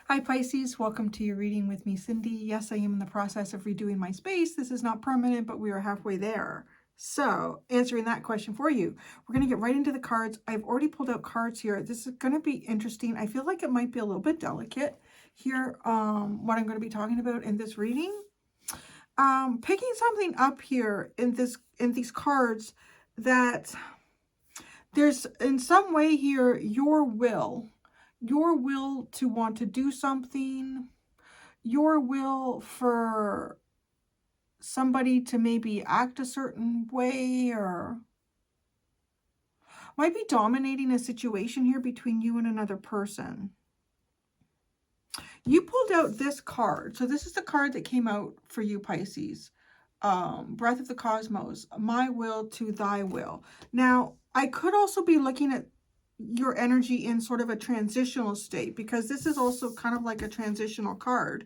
Hi Pisces, welcome to your reading with me, Cindy. Yes, I am in the process of redoing my space. This is not permanent, but we are halfway there. So, answering that question for you, we're going to get right into the cards. I've already pulled out cards here. This is going to be interesting. I feel like it might be a little bit delicate here, what I'm going to be talking about in this reading. Picking something up here in these cards that there's in some way here your will to want to do something, your will for somebody to maybe act a certain way, or might be dominating a situation here between you and another person. You pulled out this card. So this is the card that came out for you, Pisces. Breath of the Cosmos, my will to thy will. Now, I could also be looking at your energy in sort of a transitional state, because this is also kind of like a transitional card.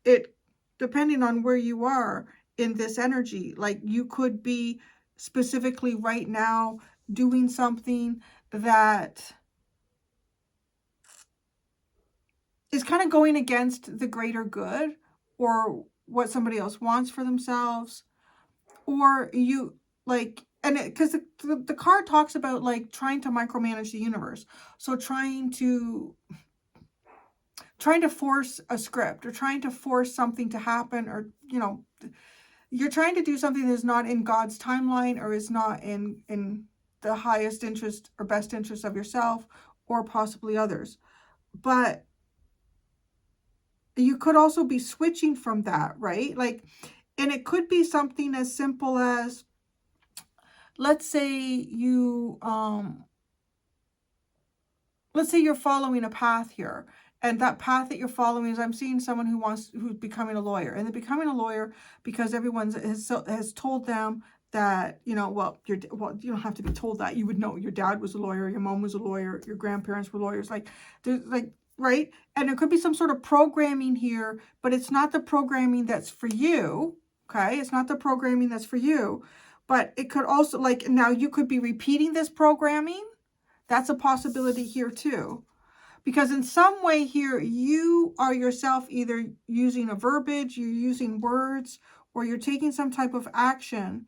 It, depending on where you are in this energy, like you could be specifically right now doing something that is kind of going against the greater good or what somebody else wants for themselves, or you like, and because the card talks about like trying to micromanage the universe, so trying to force a script, or trying to force something to happen, or you're trying to do something that's not in God's timeline, or is not in the highest interest or best interest of yourself or possibly others. But you could also be switching from that, right? Like, and it could be something as simple as, let's say you're following a path here, and that path that you're following is, I'm seeing someone who's becoming a lawyer, and they're becoming a lawyer because everyone has told them that, well, you don't have to be told that. You would know your dad was a lawyer, your mom was a lawyer, your grandparents were lawyers. Like, there's like, right? And there could be some sort of programming here, but it's not the programming that's for you. Okay, it's not the programming that's for you, but it could also, like, now you could be repeating this programming. That's a possibility here too. Because in some way here, you are yourself either using a verbiage, you're using words, or you're taking some type of action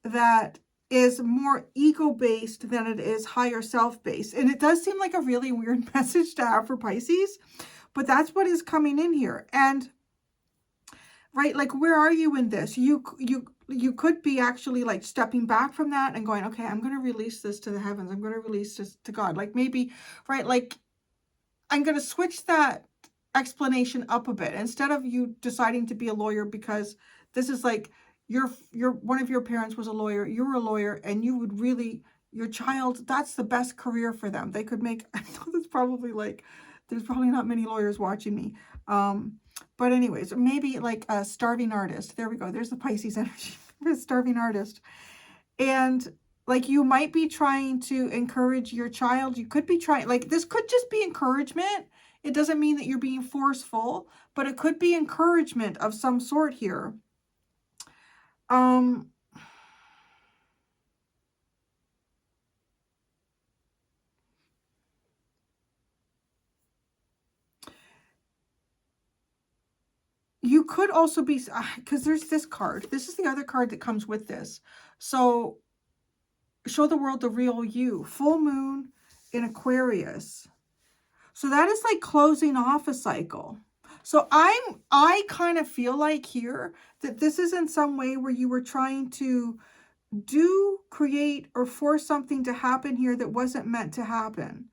that is more ego-based than it is higher self-based. And it does seem like a really weird message to have for Pisces, but that's what is coming in here. And right, like, where are you in this? You could be actually like stepping back from that and going, okay, I'm going to release this to the heavens. I'm going to release this to God. Like, maybe, right, like, I'm going to switch that explanation up a bit. Instead of you deciding to be a lawyer because this is like your one of your parents was a lawyer, you're a lawyer, and you would really, your child, that's the best career for them. They could make, I know that's probably like, there's probably not many lawyers watching me. But anyways, maybe like a starving artist. There we go. There's the Pisces energy. A starving artist. And like, you might be trying to encourage your child. You could be trying, like, this could just be encouragement. It doesn't mean that you're being forceful, but it could be encouragement of some sort here. You could also be, because there's this card. This is the other card that comes with this. So, show the world the real you. Full moon in Aquarius. So that is like closing off a cycle. So I kind of feel like here that this is in some way where you were trying to create, or force something to happen here that wasn't meant to happen,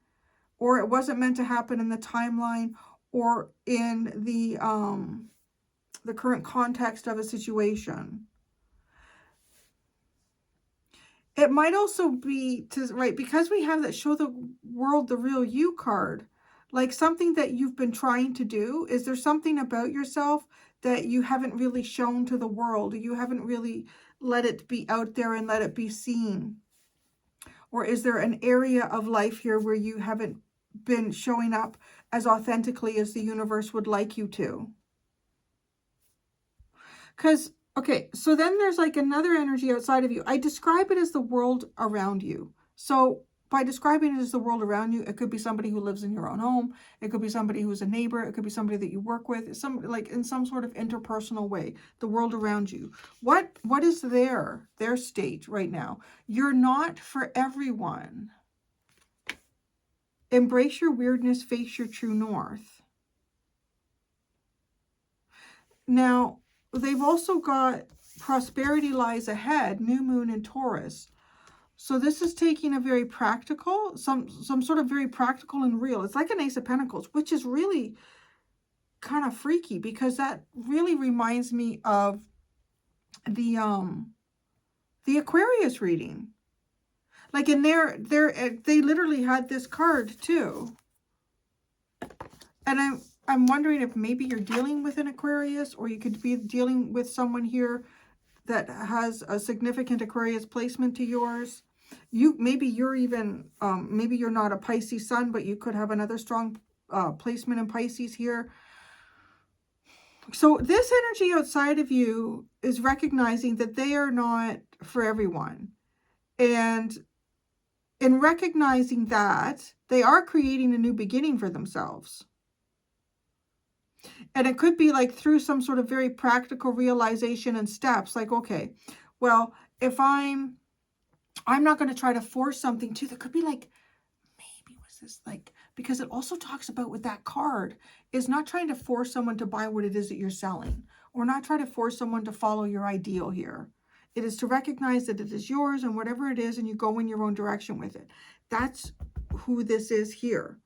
or it wasn't meant to happen in the timeline, or in the current context of a situation. It might also be right, because we have that show the world the real you card, like something that you've been trying to do. Is there something about yourself that you haven't really shown to the world? You haven't really let it be out there and let it be seen? Or is there an area of life here where you haven't been showing up as authentically as the universe would like you to? Because, okay, so then there's like another energy outside of you. I describe it as the world around you. So by describing it as the world around you, it could be somebody who lives in your own home. It could be somebody who's a neighbor. It could be somebody that you work with, like in some sort of interpersonal way, the world around you. What is their state right now? You're not for everyone. Embrace your weirdness, face your true north. Now, they've also got prosperity lies ahead, new moon in Taurus. So this is taking a very practical, some sort of very practical and real. It's like an Ace of Pentacles, which is really kind of freaky because that really reminds me of the Aquarius reading. Like in they literally had this card too. And I'm wondering if maybe you're dealing with an Aquarius, or you could be dealing with someone here that has a significant Aquarius placement to yours. Maybe you're even, maybe you're not a Pisces sun, but you could have another strong placement in Pisces here. So this energy outside of you is recognizing that they are not for everyone. And in recognizing that, they are creating a new beginning for themselves. And it could be like through some sort of very practical realization and steps. Like, okay, well, if I'm not going to try to force something too. That could be like, maybe was this like, because it also talks about with that card is not trying to force someone to buy what it is that you're selling, or not try to force someone to follow your ideal here. It is to recognize that it is yours and whatever it is, and you go in your own direction with it. That's who this is here.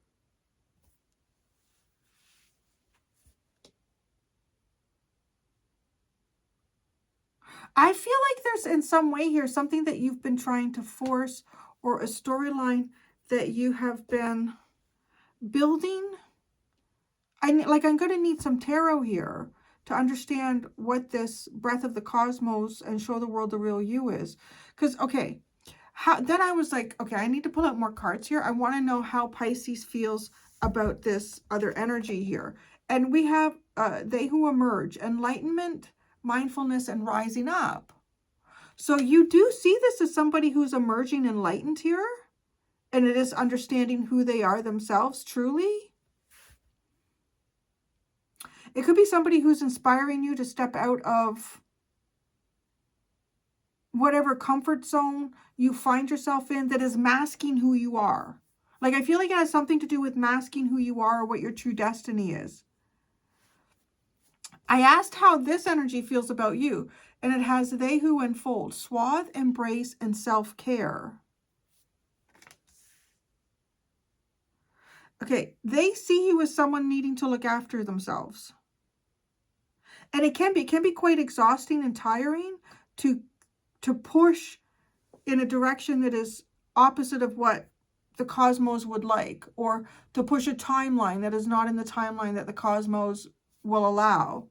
I feel like there's in some way here something that you've been trying to force, or a storyline that you have been building. I'm going to need some tarot here to understand what this breath of the cosmos and show the world the real you is. Because, okay, then I was like, okay, I need to pull out more cards here. I want to know how Pisces feels about this other energy here. And we have they who emerge, enlightenment, mindfulness, and rising up. So you do see this as somebody who's emerging enlightened here, and it is understanding who they are themselves truly. It could be somebody who's inspiring you to step out of whatever comfort zone you find yourself in that is masking who you are. Like, I feel like it has something to do with masking who you are or what your true destiny is. I asked how this energy feels about you, and it has they who unfold, swathe, embrace, and self-care. Okay, they see you as someone needing to look after themselves. And it can be quite exhausting and tiring to push in a direction that is opposite of what the cosmos would like, or to push a timeline that is not in the timeline that the cosmos will allow.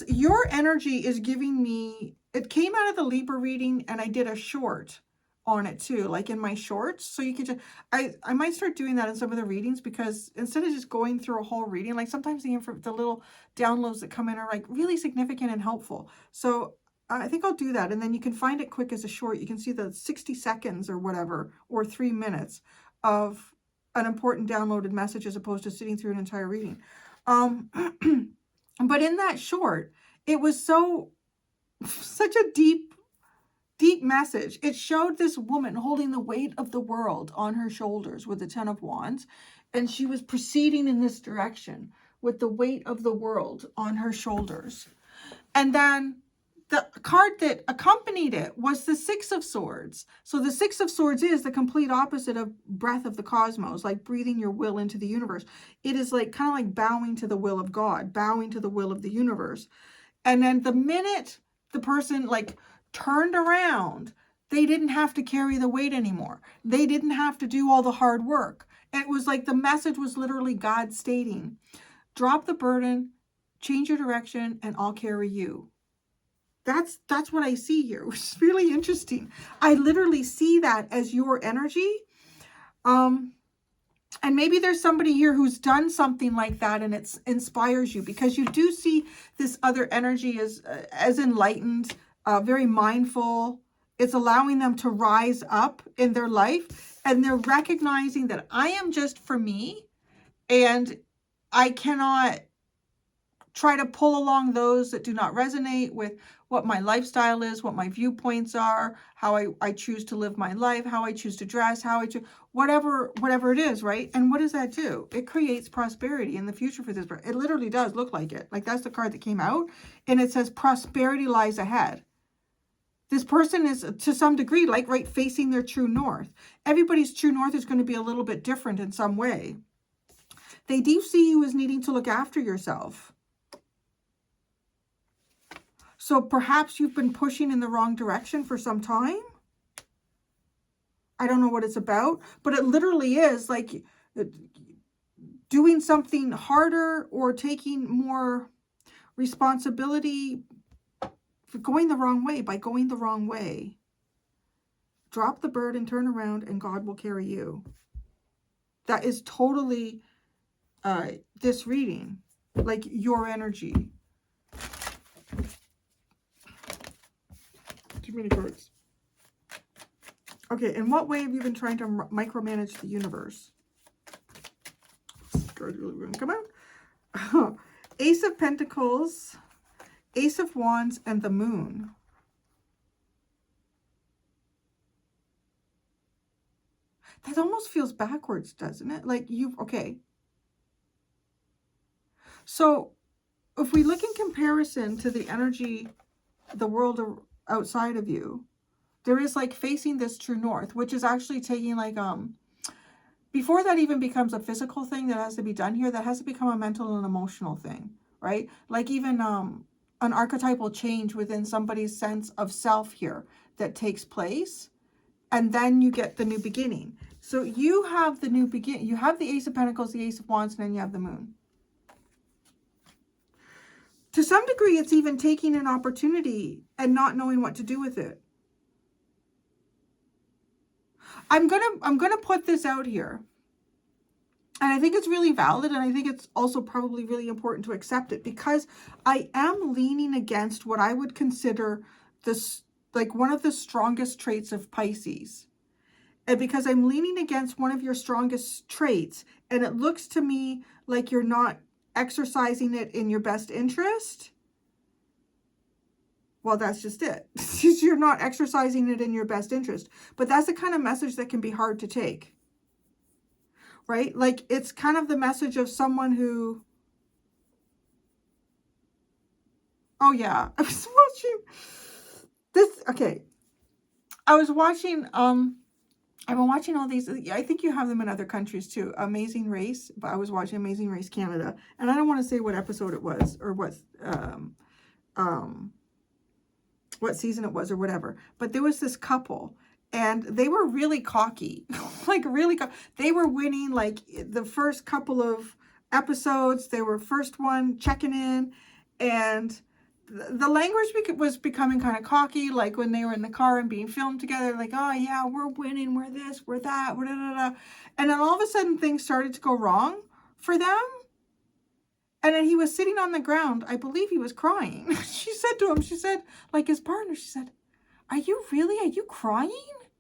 Your energy is giving me, it came out of the Libra reading, and I did a short on it too, like in my shorts. So you can just, I might start doing that in some of the readings, because instead of just going through a whole reading, like sometimes the little downloads that come in are like really significant and helpful. So I think I'll do that. And then you can find it quick as a short. You can see the 60 seconds or whatever, or 3 minutes of an important downloaded message, as opposed to sitting through an entire reading. But in that short, it was such a deep message. It showed this woman holding the weight of the world on her shoulders with the 10 of Wands. And she was proceeding in this direction with the weight of the world on her shoulders. And then the card that accompanied it was the 6 of Swords. So the 6 of Swords is the complete opposite of breath of the cosmos, like breathing your will into the universe. It is like kind of like bowing to the will of God, bowing to the will of the universe. And then the minute the person like turned around, they didn't have to carry the weight anymore. They didn't have to do all the hard work. And it was like the message was literally God stating, drop the burden, change your direction, and I'll carry you. That's what I see here, which is really interesting. I literally see that as your energy. And maybe there's somebody here who's done something like that, and it inspires you, because you do see this other energy as enlightened, very mindful, It's allowing them to rise up in their life, and they're recognizing that I am just for me, and I cannot try to pull along those that do not resonate with what my lifestyle is, what my viewpoints are, how I choose to live my life, how I choose to dress, how I choose, whatever it is, right? And what does that do? It creates prosperity in the future for this person. It literally does look like it. Like, that's the card that came out, and it says prosperity lies ahead. This person is, to some degree, like, right, facing their true north. Everybody's true north is going to be a little bit different in some way. They do see you as needing to look after yourself. So perhaps you've been pushing in the wrong direction for some time. I don't know what it's about, but it literally is like doing something harder or taking more responsibility for going the wrong way, by going the wrong way. Drop the bird and turn around, and God will carry you. That is totally this reading, like your energy. Too many cards. Okay, in what way have you been trying to micromanage the universe? This card really going to come out. Ace of Pentacles, Ace of Wands, and the Moon. That almost feels backwards, doesn't it? Like okay. So if we look in comparison to the energy, the world outside of you, there is like facing this true north, which is actually taking like, before that even becomes a physical thing that has to be done here, that has to become a mental and emotional thing, right? Like even an archetypal change within somebody's sense of self here that takes place. And then you get the new beginning. So you have the new beginning. You have the Ace of Pentacles, the Ace of Wands, and then you have the Moon. To some degree, it's even taking an opportunity and not knowing what to do with it. I'm gonna put this out here. And I think it's really valid, and I think it's also probably really important to accept it, because I am leaning against what I would consider this, like, one of the strongest traits of Pisces. And because I'm leaning against one of your strongest traits, and it looks to me like you're not exercising it in your best interest, well, that's just it. You're not exercising it in your best interest. But that's the kind of message that can be hard to take, right? Like, it's kind of the message of someone who, oh yeah, I was watching this, okay. I was watching, I've been watching all these, I think you have them in other countries too, Amazing Race, but I was watching Amazing Race Canada, and I don't want to say what episode it was, or what season it was, or whatever, but there was this couple, and they were really cocky, like really, they were winning, like the first couple of episodes, they were first one checking in, and the language was becoming kind of cocky, like when they were in the car and being filmed together, like, oh yeah, we're winning, we're this, we're that, we're da, da, da. And then all of a sudden things started to go wrong for them. And then he was sitting on the ground. I believe he was crying. She said to him, she said, like his partner, she said, are you crying?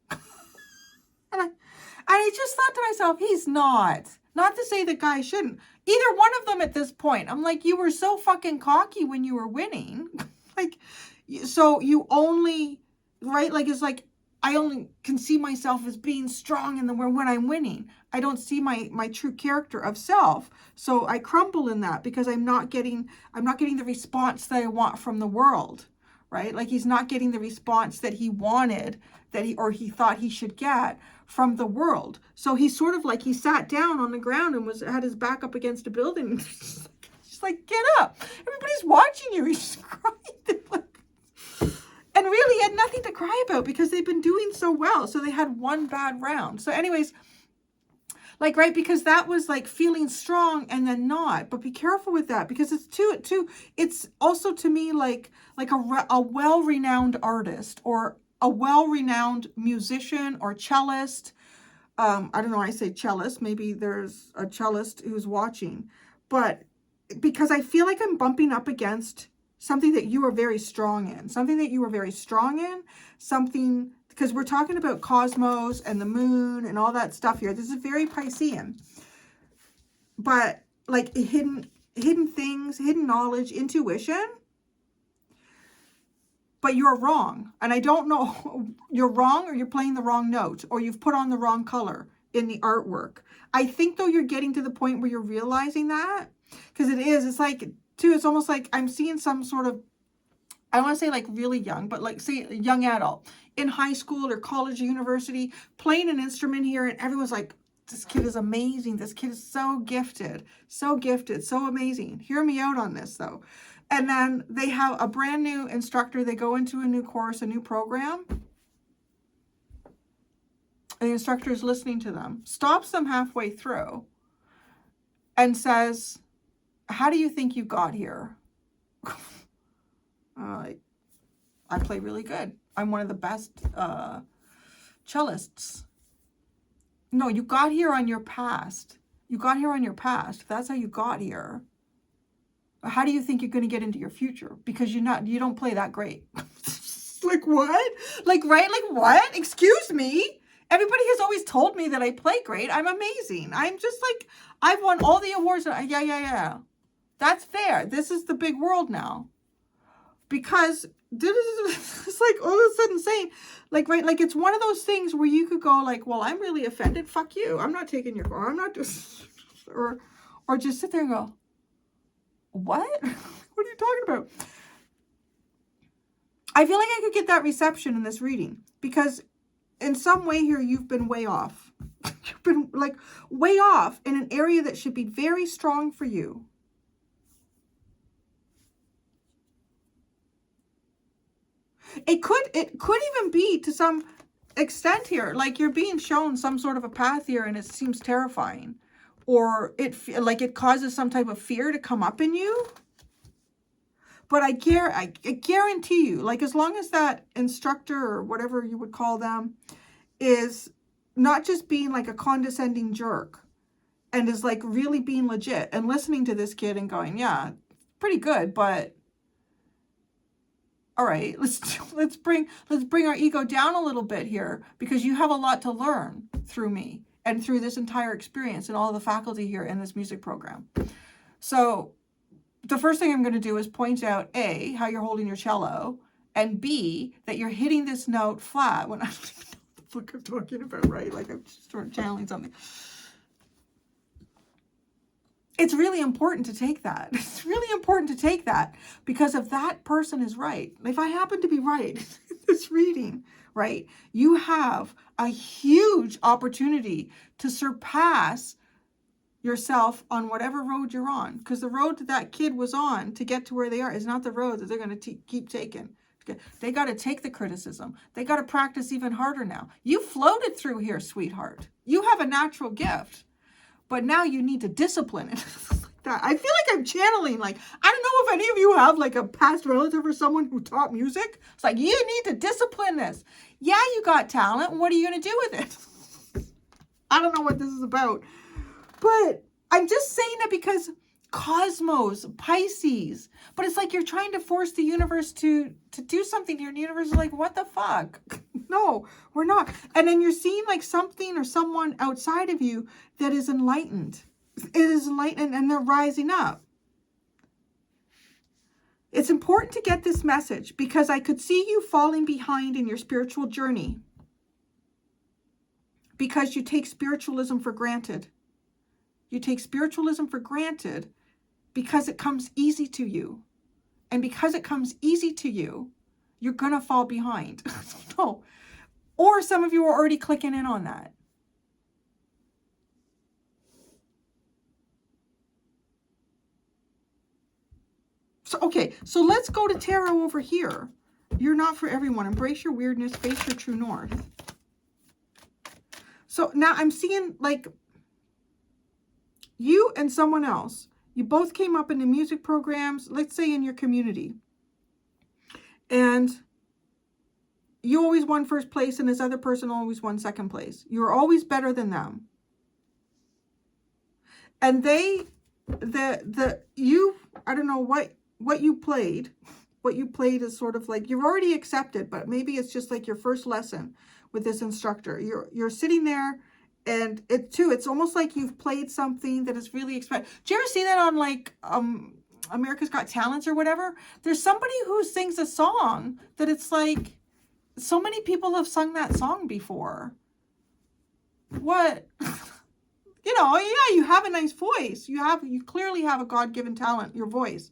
And I just thought to myself, he's not. Not to say the guy shouldn't. Either one of them at this point. I'm like, you were so fucking cocky when you were winning. Like, so you only, right? Like, it's like, I only can see myself as being strong when I'm winning. I don't see my true character of self. So I crumble in that because I'm not getting the response that I want from the world, right? Like, he's not getting the response that he wanted, he thought he should get from the world. So he's sort of like, he sat down on the ground and had his back up against a building. Just like, get up. Everybody's watching you. He's just crying. And really, he had nothing to cry about because they've been doing so well. So they had one bad round. So anyways, like, right, because that was like feeling strong and then not. But be careful with that, because it's it's also to me like a well-renowned artist or a well-renowned musician or cellist. I don't know, I say cellist. Maybe there's a cellist who's watching. But because I feel like I'm bumping up against something that you are very strong in, something that you are very strong in, something, because we're talking about cosmos and the moon and all that stuff here. This is very Piscean, but like hidden things, hidden knowledge, intuition. But you're wrong. And I don't know, you're wrong, or you're playing the wrong note, or you've put on the wrong color in the artwork. I think though you're getting to the point where you're realizing that, because it's like, too, it's almost like I'm seeing some sort of, I want to say like really young, but like say young adult in high school or college or university playing an instrument here, and everyone's like, this kid is amazing. This kid is so gifted, so amazing. Hear me out on this though. And then they have a brand new instructor. They go into a new course, a new program. The instructor is listening to them, stops them halfway through, and says, how do you think you got here? I play really good. I'm one of the best cellists. No, you got here on your past. You got here on your past. That's how you got here. How do you think you're going to get into your future? Because you don't play that great. Like what? Like, right? Like what? Excuse me? Everybody has always told me that I play great. I'm amazing. I'm just like, I've won all the awards. Yeah. That's fair. This is the big world now. Because it's like all of a sudden saying, like, right, like it's one of those things where you could go like, well, I'm really offended. Fuck you. I'm not taking your car. I'm not just, or just sit there and go, what? What are you talking about? I feel like I could get that reception in this reading, because in some way here, you've been way off. You've been like way off in an area that should be very strong for you. It could even be to some extent here, like you're being shown some sort of a path here and it seems terrifying, or it causes some type of fear to come up in you. But I guarantee you, like as long as that instructor or whatever you would call them is not just being like a condescending jerk and is like really being legit and listening to this kid and going, yeah, pretty good, but all right, let's bring our ego down a little bit here, because you have a lot to learn through me and through this entire experience and all the faculty here in this music program. So the first thing I'm going to do is point out A, how you're holding your cello, and B, that you're hitting this note flat when I don't even know what the fuck I'm talking about, right? Like I'm just sort of channeling something. It's really important to take that. It's really important to take that, because if that person is right, if I happen to be right in this reading, right, you have a huge opportunity to surpass yourself on whatever road you're on, because the road that kid was on to get to where they are is not the road that they're going to keep taking. They got to take the criticism. They got to practice even harder now. You floated through here, sweetheart. You have a natural gift. But now you need to discipline it. I feel like I'm channeling, like, I don't know if any of you have like a past relative or someone who taught music. It's like, you need to discipline this. Yeah, you got talent. What are you going to do with it? I don't know what this is about. But I'm just saying that because cosmos, Pisces. But it's like you're trying to force the universe to do something here. And the universe is like, what the fuck? No, we're not. And then you're seeing like something or someone outside of you that is enlightened. It is enlightened and they're rising up. It's important to get this message because I could see you falling behind in your spiritual journey because you take spiritualism for granted. You take spiritualism for granted because it comes easy to you. And because it comes easy to you, you're going to fall behind. No. Or some of you are already clicking in on that. So, okay, so let's go to tarot over here. You're not for everyone. Embrace your weirdness. Face your true north. So now I'm seeing like you and someone else. You both came up in the music programs, let's say in your community. And you always won first place and this other person always won second place. You were always better than them. And I don't know what what you played is sort of like, you've already accepted, but maybe it's just like your first lesson with this instructor. You're sitting there, and it's almost like you've played something that is really expected. Do you ever see that on like America's Got Talents or whatever? There's somebody who sings a song that it's like, so many people have sung that song before. What? You know, yeah, you have a nice voice. You clearly have a God-given talent, your voice.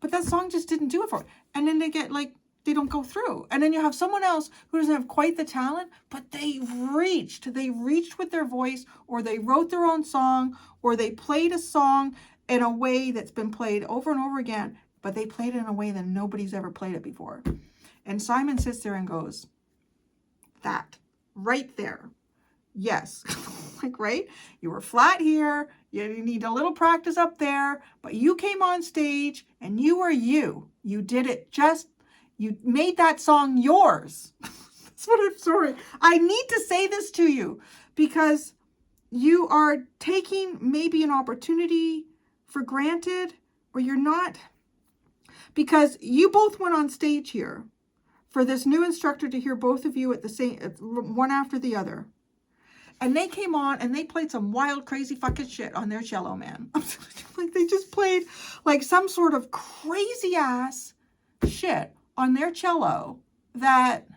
But that song just didn't do it for it. And then they get like, they don't go through. And then you have someone else who doesn't have quite the talent, but they reached with their voice, or they wrote their own song, or they played a song in a way that's been played over and over again, but they played it in a way that nobody's ever played it before. And Simon sits there and goes, that right there. Yes. Like, right? You were flat here. You need a little practice up there, but you came on stage and you were you. You did it you made that song yours. That's what I'm sorry. I need to say this to you because you are taking maybe an opportunity for granted, or you're not, because you both went on stage here for this new instructor to hear both of you at the same, one after the other. And they came on and they played some wild, crazy fucking shit on their cello, man. Like, they just played like some sort of crazy ass shit on their cello that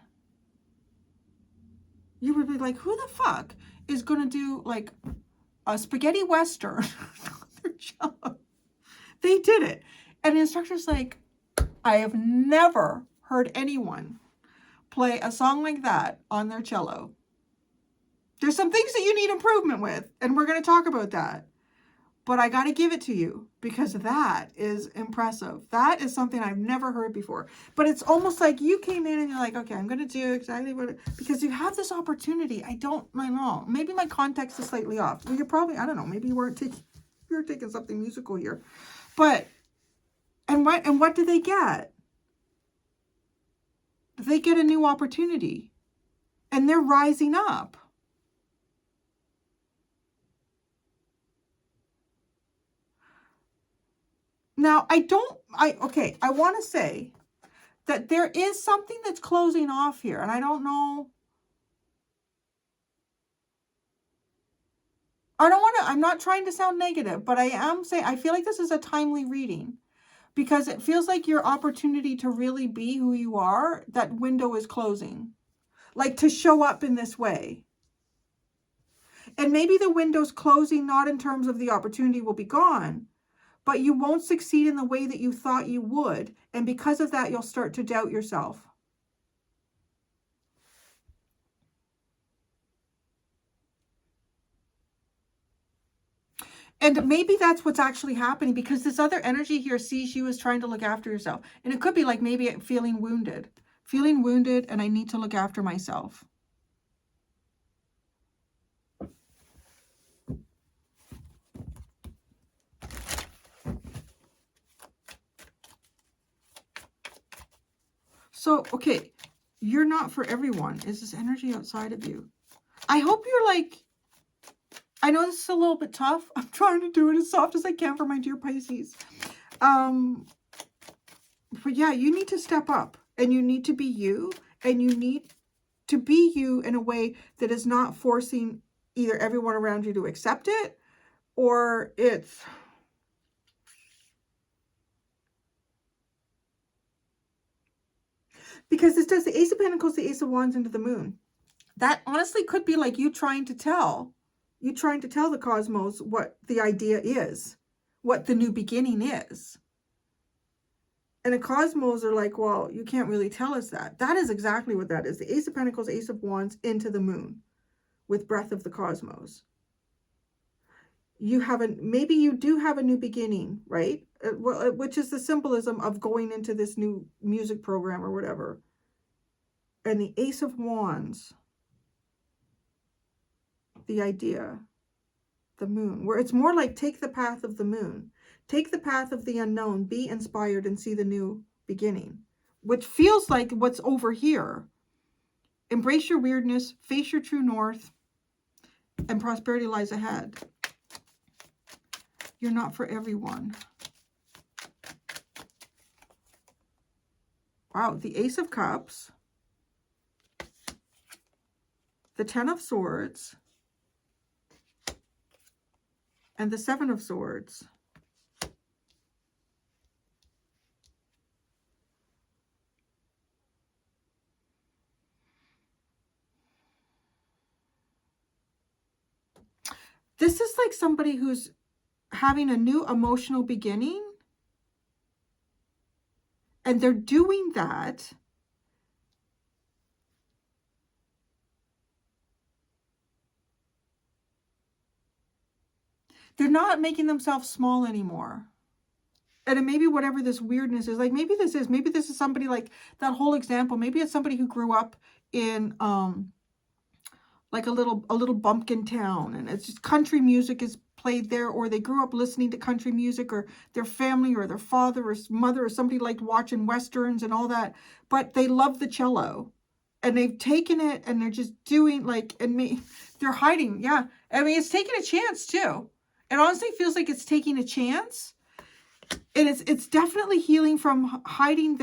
you would be like, who the fuck is going to do like a spaghetti western on their cello? They did it. And the instructor's like, I have never heard anyone play a song like that on their cello. There's some things that you need improvement with, and we're going to talk about that. But I got to give it to you because that is impressive. That is something I've never heard before. But it's almost like you came in and you're like, okay, I'm going to do exactly what, because you have this opportunity. I know. Maybe my context is slightly off. Well, you're probably, I don't know, maybe you were taking something musical here. But, and what do they get? They get a new opportunity. And they're rising up. Now, I want to say that there is something that's closing off here, and I don't know. I'm not trying to sound negative, but I am saying, I feel like this is a timely reading because it feels like your opportunity to really be who you are, that window is closing, like to show up in this way. And maybe the window's closing, not in terms of the opportunity will be gone, but you won't succeed in the way that you thought you would. And because of that, you'll start to doubt yourself. And maybe that's what's actually happening, because this other energy here sees you as trying to look after yourself. And it could be like maybe feeling wounded, and I need to look after myself. So, okay, you're not for everyone. Is this energy outside of you? I hope you're like, I know this is a little bit tough. I'm trying to do it as soft as I can for my dear Pisces. But yeah, you need to step up, and you need to be you, and you need to be you in a way that is not forcing either everyone around you to accept it, or it's... Because this does the Ace of Pentacles, the Ace of Wands into the Moon. That honestly could be like you trying to tell the cosmos what the idea is, what the new beginning is. And the cosmos are like, well, you can't really tell us that. That is exactly what that is. The Ace of Pentacles, Ace of Wands into the Moon with Breath of the Cosmos. Maybe you do have a new beginning, right? Which is the symbolism of going into this new music program or whatever. And the Ace of Wands, the idea, the moon, where it's more like take the path of the moon. Take the path of the unknown, be inspired, and see the new beginning. Which feels like what's over here. Embrace your weirdness, face your true north, and prosperity lies ahead. You're not for everyone. Wow, the Ace of Cups, the Ten of Swords, and the Seven of Swords. This is like somebody who's having a new emotional beginning, and they're doing that they're not making themselves small anymore. And it may be whatever this weirdness is, like maybe this is somebody like that whole example. Maybe it's somebody who grew up in like a little bumpkin town, and it's just country music is played there, or they grew up listening to country music, or their family or their father or mother or somebody liked watching westerns and all that, but they love the cello, and they've taken it and they're just doing like, they're hiding. Yeah, I mean, it's taking a chance too. It honestly feels like it's taking a chance, and it's definitely healing from hiding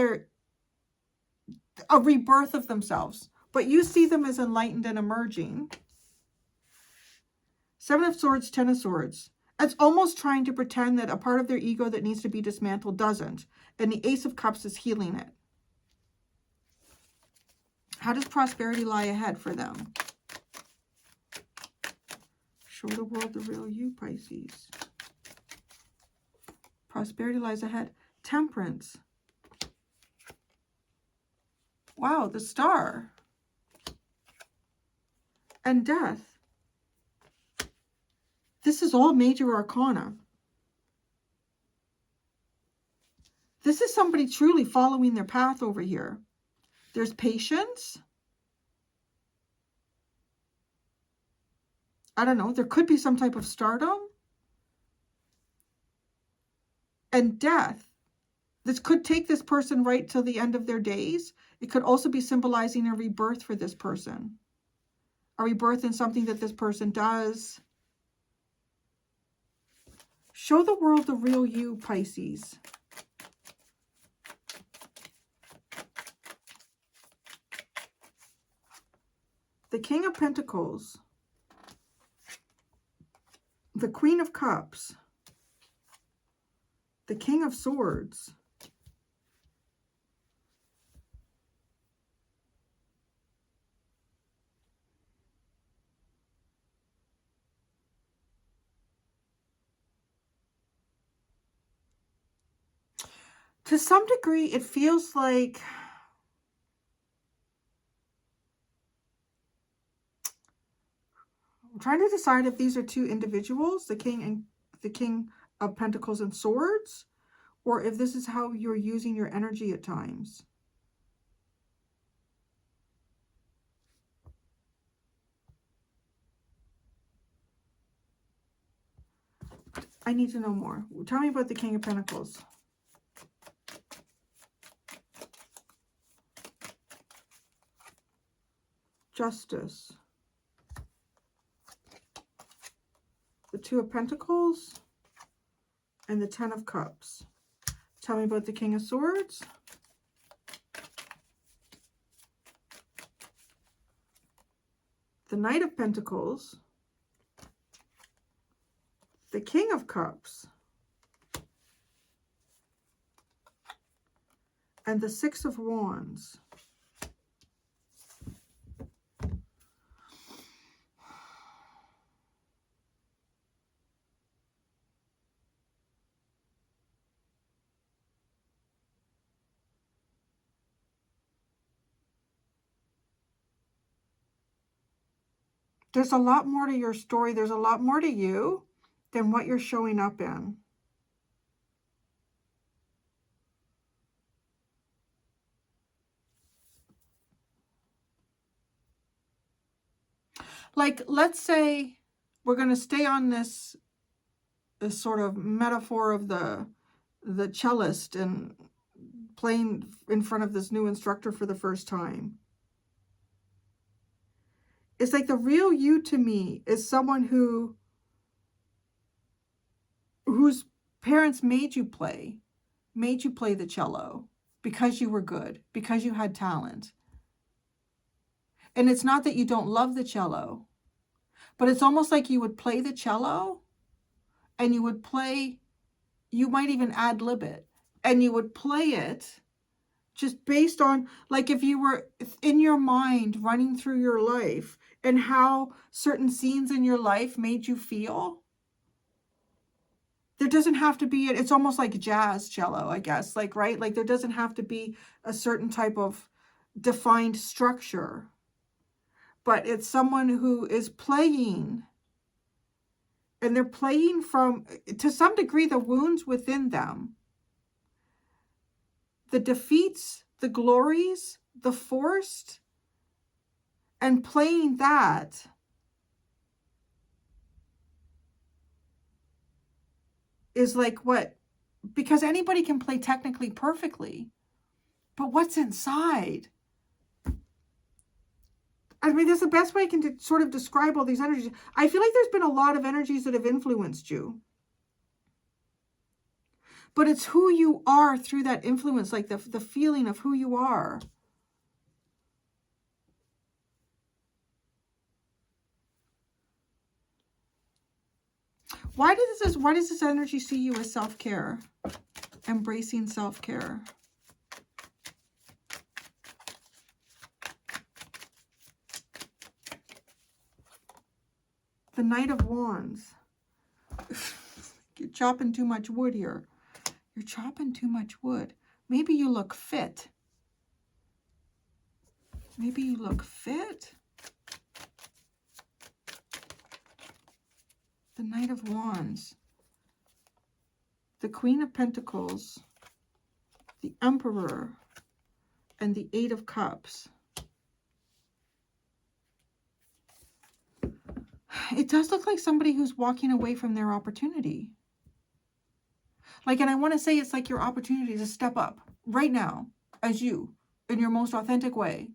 a rebirth of themselves. But you see them as enlightened and emerging. Seven of Swords, Ten of Swords. It's almost trying to pretend that a part of their ego that needs to be dismantled doesn't. And the Ace of Cups is healing it. How does prosperity lie ahead for them? Show the world the real you, Pisces. Prosperity lies ahead. Temperance. Wow, the Star. And Death. This is all major arcana. This is somebody truly following their path over here. There's patience. I don't know. There could be some type of stardom. And death. This could take this person right till the end of their days. It could also be symbolizing a rebirth for this person. A rebirth in something that this person does. Show the world the real you, Pisces. The King of Pentacles. The Queen of Cups. The King of Swords. To some degree, it feels like I'm trying to decide if these are two individuals, the King of Pentacles and Swords, or if this is how you're using your energy at times. I need to know more. Tell me about the King of Pentacles. Justice. The Two of Pentacles and the Ten of Cups. Tell me about the King of Swords. The Knight of Pentacles. The King of Cups. And the Six of Wands. There's a lot more to your story. There's a lot more to you than what you're showing up in. Like, let's say we're going to stay on this sort of metaphor of the cellist and playing in front of this new instructor for the first time. It's like the real you to me is someone whose parents made you play the cello. because you were good, because you had talent. And it's not that you don't love the cello, but it's almost like you would play the cello and you would play, you might even ad-lib it, and you would play it just based on, like, if you were in your mind running through your life and how certain scenes in your life made you feel. There doesn't have to be, it's almost like jazz cello, I guess, like, right? Like, there doesn't have to be a certain type of defined structure, but it's someone who is playing, and they're playing from, to some degree, the wounds within them, the defeats, the glories, the forced, and playing that is like what, because anybody can play technically perfectly, but what's inside? I mean, that's the best way I can sort of describe all these energies. I feel like there's been a lot of energies that have influenced you. But it's who you are through that influence, like the feeling of who you are. Why does this energy see you as self-care? Embracing self-care. The Knight of Wands. You're chopping too much wood here. You're chopping too much wood. Maybe you look fit. Maybe you look fit. The Knight of Wands. The Queen of Pentacles. The Emperor. And the Eight of Cups. It does look like somebody who's walking away from their opportunity. Like, and I want to say it's like your opportunity to step up right now as you, in your most authentic way.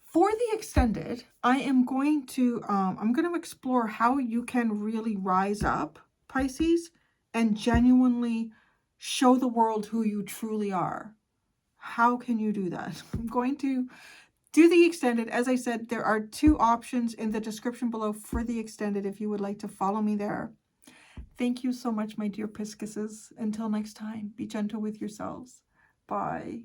For the extended, I am going to, I'm going to explore how you can really rise up, Pisces, and genuinely show the world who you truly are. How can you do that? I'm going to do the extended. As I said, there are 2 options in the description below for the extended if you would like to follow me there. Thank you so much, my dear Pisces. Until next time, be gentle with yourselves. Bye.